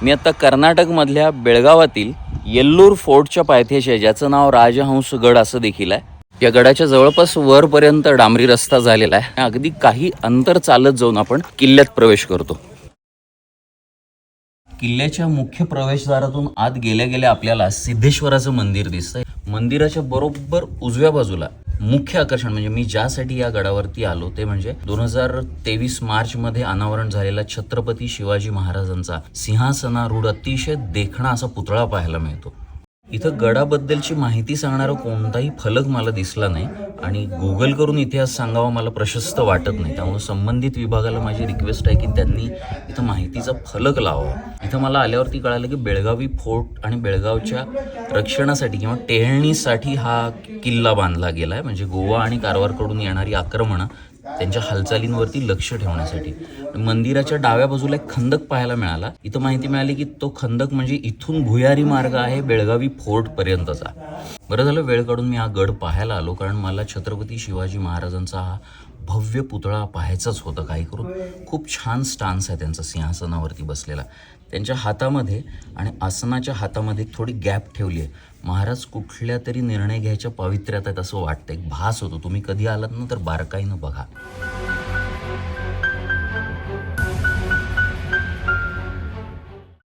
मी आता कर्नाटकमधल्या बेळगावातील येल्लूर फोर्टच्या पायथ्याशी आहे, ज्याचं नाव राजहंस गड असं देखील आहे. या गडाच्या जवळपास वरपर्यंत डांबरी रस्ता झालेला आहे. अगदी काही अंतर चालत जाऊन आपण किल्ल्यात प्रवेश करतो. किल्ल्याच्या मुख्य प्रवेशद्वारातून आत गेल्या गेल्या आपल्याला सिद्धेश्वराचं मंदिर दिसतंय. मंदिराच्या बरोबर उजव्या बाजूला मुख्य आकर्षण म्हणजे मी ज्यासाठी या गडावरती आलो ते म्हणजे 2023 मार्च मध्ये अनावरण झालेला छत्रपती शिवाजी महाराजांचा सिंहासनारूढ अतिशय देखणा असा पुतळा पाहायला मिळतो. इथं गडाबद्दलची माहिती सांगणारा कोणताही फलक मला दिसला नाही आणि गुगल करून इतिहास सांगावा मला प्रशस्त वाटत नाही. त्यामुळे संबंधित विभागाला माझी रिक्वेस्ट आहे की त्यांनी इथं माहितीचा फलक लावावा. इथं मला आल्यावरती कळालं की बेळगावी फोर्ट आणि बेळगावच्या रक्षणासाठी किंवा टेहळणीसाठी हा किल्ला बांधला गेला आहे. म्हणजे गोवा आणि कारवारकडून येणारी आक्रमणं त्यांच्या हालचालींवरती लक्ष ठेवण्यासाठी. मंदिराच्या डाव्या बाजूला एक खंदक पाहायला मिळाला. इथं माहिती मिळाली की तो खंदक म्हणजे इथून भुयारी मार्ग आहे बेळगावी फोर्ट पर्यंतचा. बरं झालं वेळ काढून मी हा गड पाहायला आलो, कारण मला छत्रपती शिवाजी महाराजांचा हा भव्य पुतळा पाहायचाच होता. काही करून खूप छान स्टान्स आहे त्यांचा सिंहासनावरती बसलेला. त्यांच्या हातामध्ये आणि आसनाच्या हातामध्ये थोडी गॅप ठेवली आहे. महाराज कुठल्या तरी निर्णय घ्यायच्या पावित्र्यात आहेत असं वाटतं. एक भास होतो. तुम्ही कधी आलात ना तर बारकाईनं बघा.